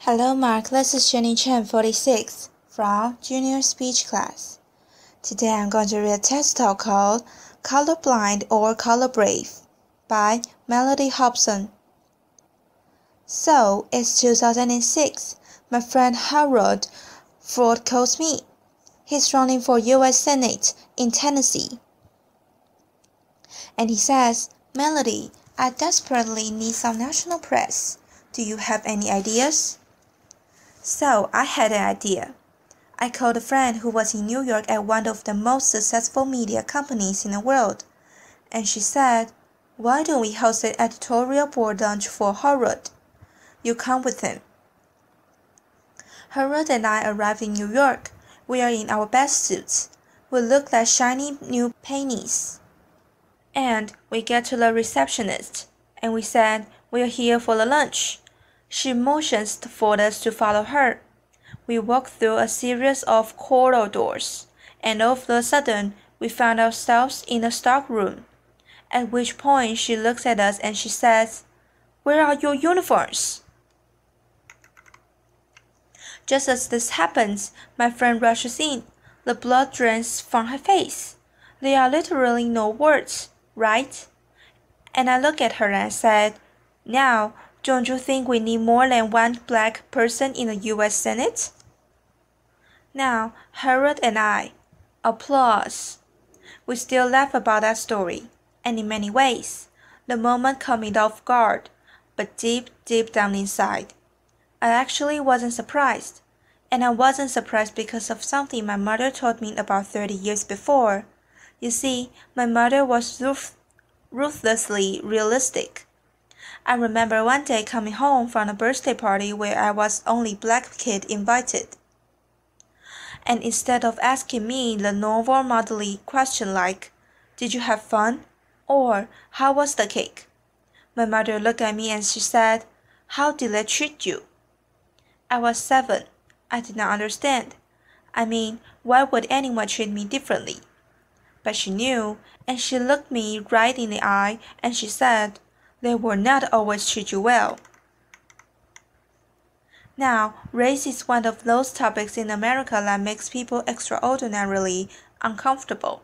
Hello, Mark. This is Jenny Chen, 46, from Junior Speech Class. Today I'm going to read a text talk called Colorblind or Color Brave by Mellody Hobson. So, it's 2006. My friend Harold Ford calls me. He's running for U.S. Senate in Tennessee. And he says, Mellody, I desperately need some national press. Do you have any ideas? So I had an idea. I called a friend who was in New York at one of the most successful media companies in the world, and she said, why don't we host an editorial board lunch for Harold? You come with him. Harold and I arrived in New York. We are in our best suits. We look like shiny new pennies. And we get to the receptionist, and we said, we are here for the lunch. She motions for us to follow her. We walked through a series of corridors, and all of a sudden, we found ourselves in the stockroom. At which point she looks at us and she says, where are your uniforms? Just as this happens, my friend rushes in. The blood drains from her face. There are literally no words, right? And I look at her and I said, now, don't you think we need more than one black person in the U.S. Senate? Now, Harold and I, applause. We still laugh about that story, and in many ways, the moment caught me off guard, but deep, deep down inside, I actually wasn't surprised. And I wasn't surprised because of something my mother told me about 30 years before. You see, my mother was ruthlessly realistic. I remember one day coming home from a birthday party where I was the only black kid invited. And instead of asking me the normal motherly question like, did you have fun? Or, how was the cake? My mother looked at me and she said, how did they treat you? I was 7. I did not understand. I mean, why would anyone treat me differently? But she knew, and she looked me right in the eye and she said, they will not always treat you well. Now, race is one of those topics in America that makes people extraordinarily uncomfortable.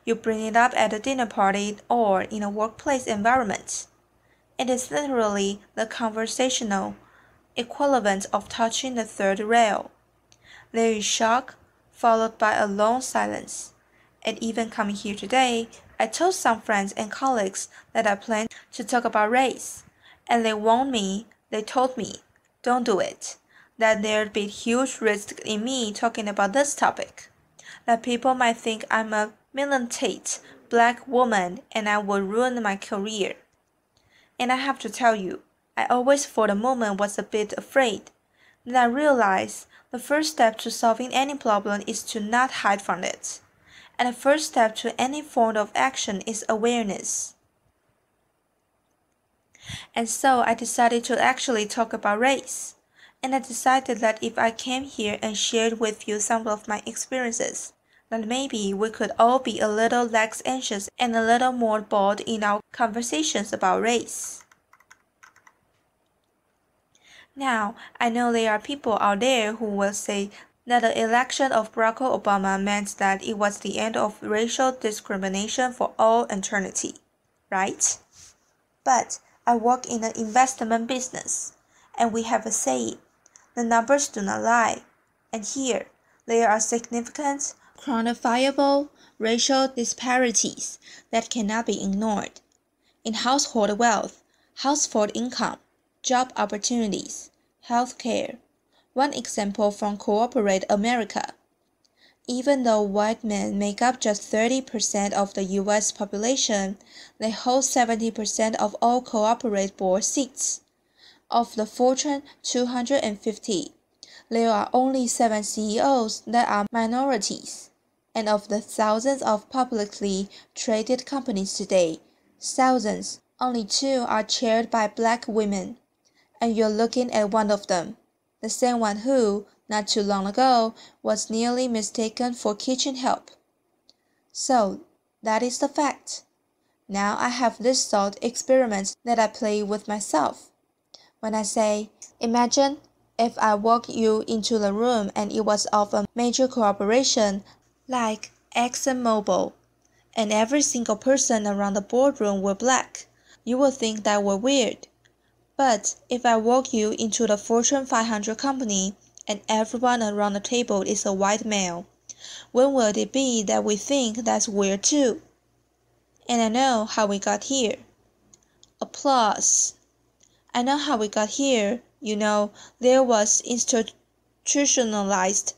You bring it up at a dinner party or in a workplace environment. It is literally the conversational equivalent of touching the third rail. There is shock, followed by a long silence. And even coming here today, I told some friends and colleagues that I planned to talk about race, and they warned me, they told me, don't do it, that there'd be huge risk in me talking about this topic, that people might think I'm a militant black woman and I would ruin my career. And I have to tell you, I always for the moment was a bit afraid. Then I realized the first step to solving any problem is to not hide from it. And the first step to any form of action is awareness. And so I decided to actually talk about race. And I decided that if I came here and shared with you some of my experiences, then maybe we could all be a little less anxious and a little more bold in our conversations about race. Now, I know there are people out there who will say that the election of Barack Obama meant that it was the end of racial discrimination for all eternity, right? But I work in the investment business, and we have a saying, the numbers do not lie. And here, there are significant, quantifiable racial disparities that cannot be ignored. In household wealth, household income, job opportunities, health care. One example from Corporate America. Even though white men make up just 30% of the U.S. population, they hold 70% of all corporate board seats. Of the Fortune 250, there are only 7 CEOs that are minorities. And of the thousands of publicly traded companies today, thousands, only 2 are chaired by black women. And you're looking at one of them. The same one who, not too long ago, was nearly mistaken for kitchen help. So, that is the fact. Now I have this thought experiment that I play with myself. When I say, imagine if I walk you into the room and it was of a major corporation like ExxonMobil, and every single person around the boardroom were black, you would think that we're weird. But if I walk you into the Fortune 500 company and everyone around the table is a white male, when will it be that we think that's weird too? And I know how we got here. Applause. I know how we got here. You know, there was institutionalized,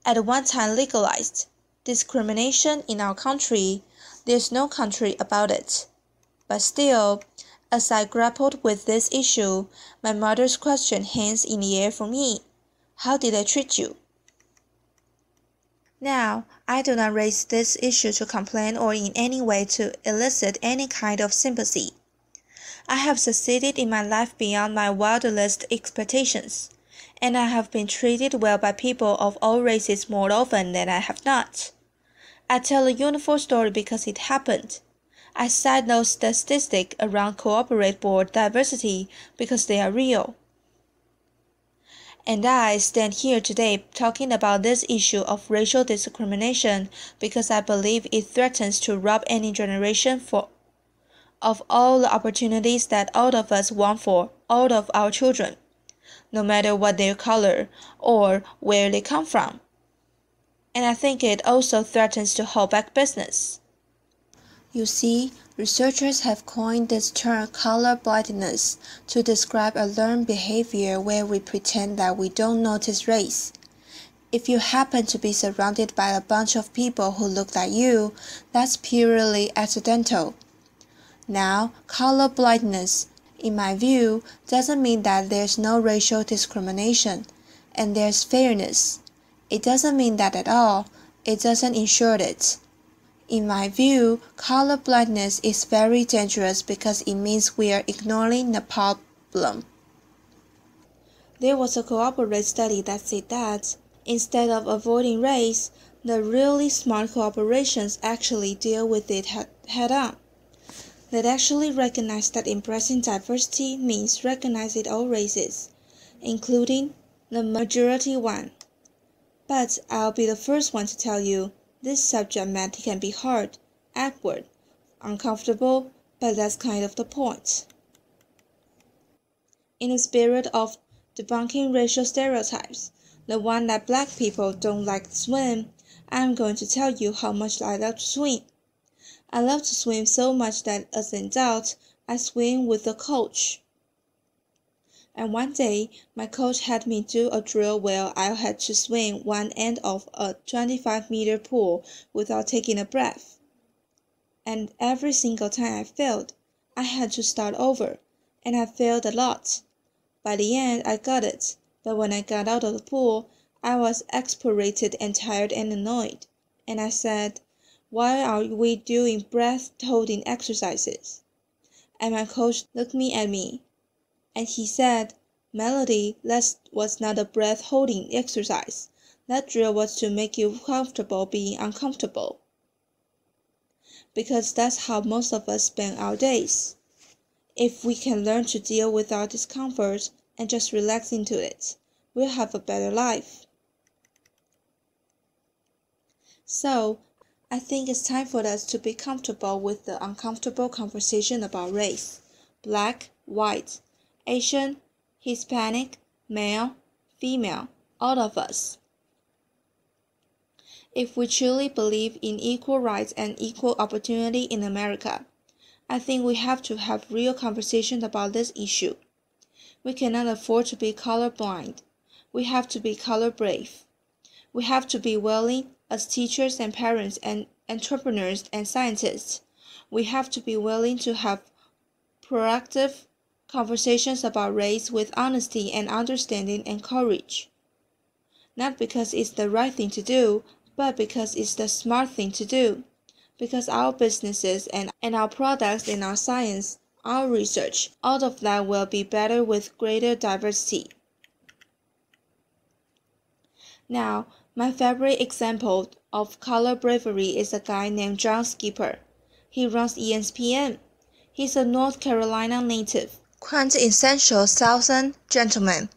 at one time legalized, discrimination in our country. There's no country about it. But still, as I grappled with this issue, my mother's question hangs in the air for me. How did I treat you? Now, I do not raise this issue to complain or in any way to elicit any kind of sympathy. I have succeeded in my life beyond my wildest expectations, and I have been treated well by people of all races more often than I have not. I tell a uniform story because it happened. I cite no statistics around corporate board diversity because they are real. And I stand here today talking about this issue of racial discrimination because I believe it threatens to rob any generation of all the opportunities that all of us want for all of our children, no matter what their color or where they come from. And I think it also threatens to hold back business. You see, researchers have coined this term color blindness to describe a learned behavior where we pretend that we don't notice race. If you happen to be surrounded by a bunch of people who look like you, that's purely accidental. Now, color blindness, in my view, doesn't mean that there's no racial discrimination, and there's fairness. It doesn't mean that at all. It doesn't ensure it. In my view, color blindness is very dangerous because it means we are ignoring the problem. There was a corporate study that said that, instead of avoiding race, the really smart corporations actually deal with it head-on. They actually recognize that embracing diversity means recognizing all races, including the majority one. But I'll be the first one to tell you, this subject matter can be hard, awkward, uncomfortable, but that's kind of the point. In the spirit of debunking racial stereotypes, the one that black people don't like to swim, I'm going to tell you how much I love to swim. I love to swim so much that as an adult, I swim with a coach. And one day, my coach had me do a drill where I had to swim one end of a 25-meter pool without taking a breath. And every single time I failed, I had to start over, and I failed a lot. By the end, I got it, but when I got out of the pool, I was exasperated and tired and annoyed, and I said, "Why are we doing breath-holding exercises?" And my coach looked at me, and he said, "Mellody, that was not a breath-holding exercise. That drill was to make you comfortable being uncomfortable." Because that's how most of us spend our days. If we can learn to deal with our discomfort and just relax into it, we'll have a better life. So, I think it's time for us to be comfortable with the uncomfortable conversation about race, black, white, Asian, Hispanic, male, female, all of us. If we truly believe in equal rights and equal opportunity in America, I think we have to have real conversations about this issue. We cannot afford to be colorblind. We have to be color brave. We have to be willing, as teachers and parents and entrepreneurs and scientists, we have to be willing to have proactive conversations about race with honesty and understanding and courage. Not because it's the right thing to do, but because it's the smart thing to do. Because our businesses and our products and our science, our research, all of that will be better with greater diversity. Now, my favorite example of color bravery is a guy named John Skipper. He runs ESPN. He's a North Carolina native, quintessential Southern gentleman,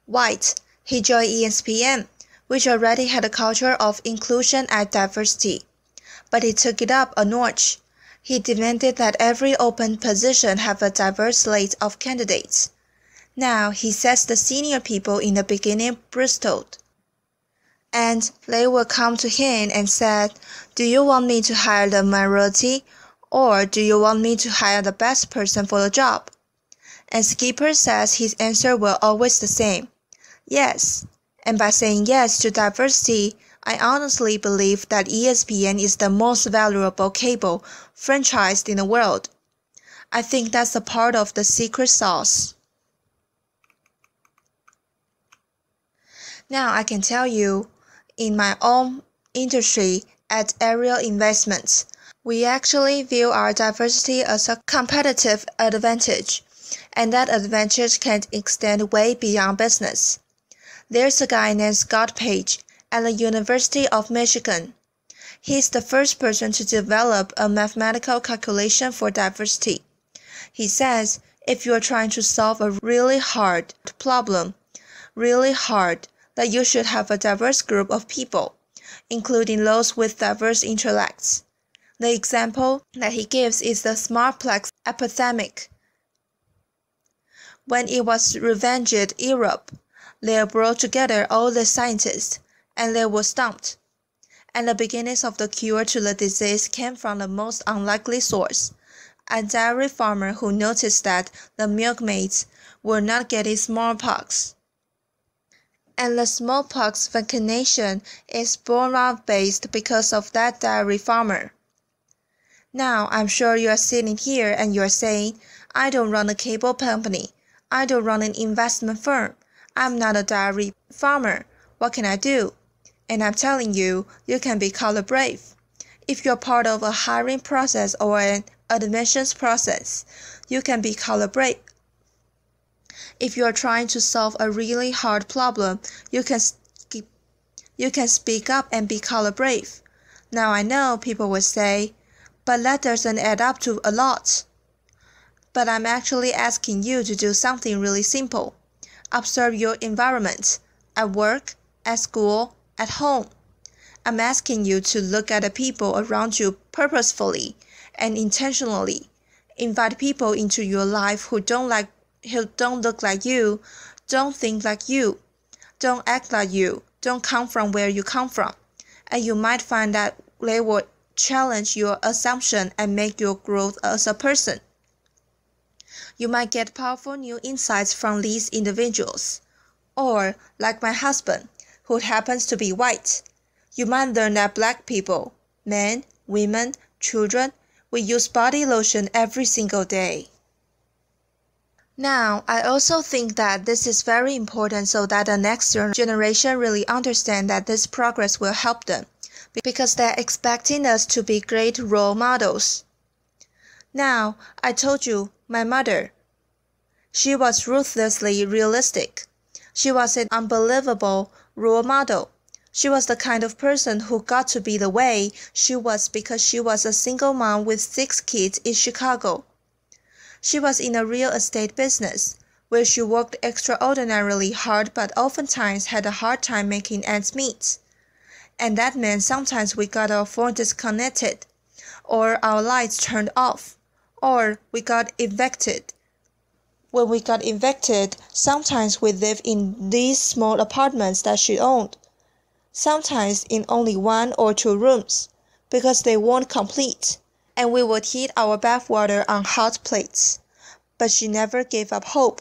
White, he joined ESPN, which already had a culture of inclusion and diversity. But he took it up a notch. He demanded that every open position have a diverse slate of candidates. Now he says the senior people in the beginning bristled. And they will come to him and said, "Do you want me to hire the minority, or do you want me to hire the best person for the job?" And Skipper says his answer will always the same, yes. And by saying yes to diversity, I honestly believe that ESPN is the most valuable cable franchise in the world. I think that's a part of the secret sauce. Now I can tell you, in my own industry at Aerial Investments, we actually view our diversity as a competitive advantage, and that advantage can extend way beyond business. There's a guy named Scott Page at the University of Michigan. He's the first person to develop a mathematical calculation for diversity. He says if you're trying to solve a really hard problem, that you should have a diverse group of people, including those with diverse intellects. The example that he gives is the Smartplex epidemic. When it was ravaged Europe, they brought together all the scientists, and they were stumped. And the beginnings of the cure to the disease came from the most unlikely source, a dairy farmer who noticed that the milkmaids were not getting smallpox. And the smallpox vaccination is born out based because of that dairy farmer. Now, I'm sure you are sitting here and you are saying, I don't run a cable company. I don't run an investment firm. I'm not a dairy farmer. What can I do? And I'm telling you, you can be color brave. If you're part of a hiring process or an admissions process, you can be color brave. If you are trying to solve a really hard problem, you can speak up and be color brave. Now I know people will say, but that doesn't add up to a lot. But I'm actually asking you to do something really simple. Observe your environment, at work, at school, at home. I'm asking you to look at the people around you purposefully and intentionally. Invite people into your life who don't look like you, don't think like you, don't act like you, don't come from where you come from. And you might find that they will challenge your assumption and make you grow as a person. You might get powerful new insights from these individuals. Or, like my husband, who happens to be white, you might learn that black people, men, women, children, we use body lotion every single day. Now, I also think that this is very important so that the next generation really understand that this progress will help them, because they're expecting us to be great role models. Now, I told you, my mother. She was ruthlessly realistic. She was an unbelievable role model. She was the kind of person who got to be the way she was because she was a single mom with 6 kids in Chicago. She was in a real estate business, where she worked extraordinarily hard but oftentimes had a hard time making ends meet. And that meant sometimes we got our phone disconnected, or our lights turned off, or we got evicted. When we got evicted, sometimes we lived in these small apartments that she owned, sometimes in only 1 or 2 rooms, because they weren't complete, and we would heat our bathwater on hot plates. But she never gave up hope,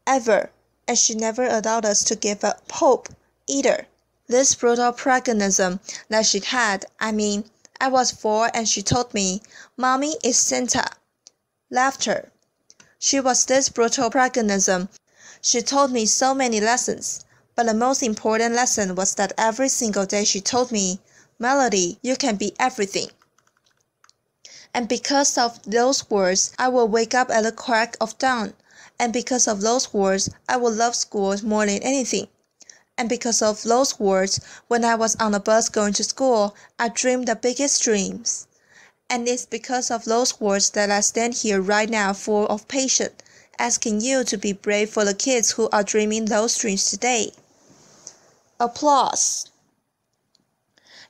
ever, and she never allowed us to give up hope, either. This brutal pragmatism that she had, I was 4 and she told me, "Mommy is Santa." Laughter. She was this brutal pragmatism. She told me so many lessons, but the most important lesson was that every single day she told me, "Mellody, you can be everything." And because of those words, I will wake up at the crack of dawn. And because of those words, I will love school more than anything. And because of those words, when I was on the bus going to school, I dreamed the biggest dreams. And it's because of those words that I stand here right now full of passion asking you to be brave for the kids who are dreaming those dreams today. Applause.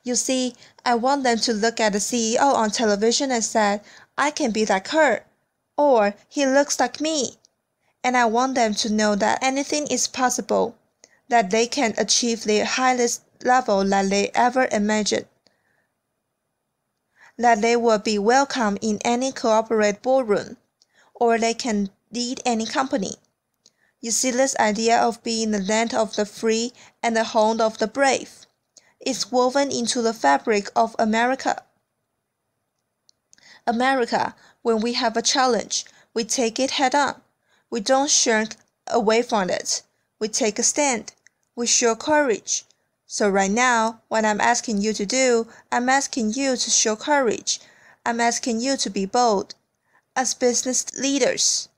You see, I want them to look at the CEO on television and say, I can be like her, or he looks like me. And I want them to know that anything is possible, that they can achieve the highest level that they ever imagined, that they will be welcome in any corporate ballroom, or they can lead any company. You see, this idea of being the land of the free and the home of the brave is woven into the fabric of America. America, when we have a challenge, we take it head on. We don't shrink away from it. We take a stand. We show courage. So right now, what I'm asking you to do, I'm asking you to show courage. I'm asking you to be bold. As business leaders,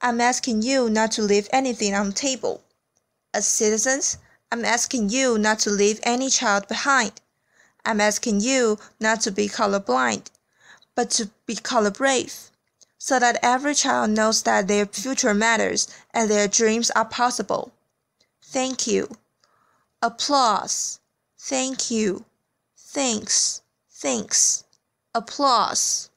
I'm asking you not to leave anything on the table. As citizens, I'm asking you not to leave any child behind. I'm asking you not to be colorblind, but to be color brave, so that every child knows that their future matters and their dreams are possible. Thank you. Applause. Thank you. Thanks. Applause.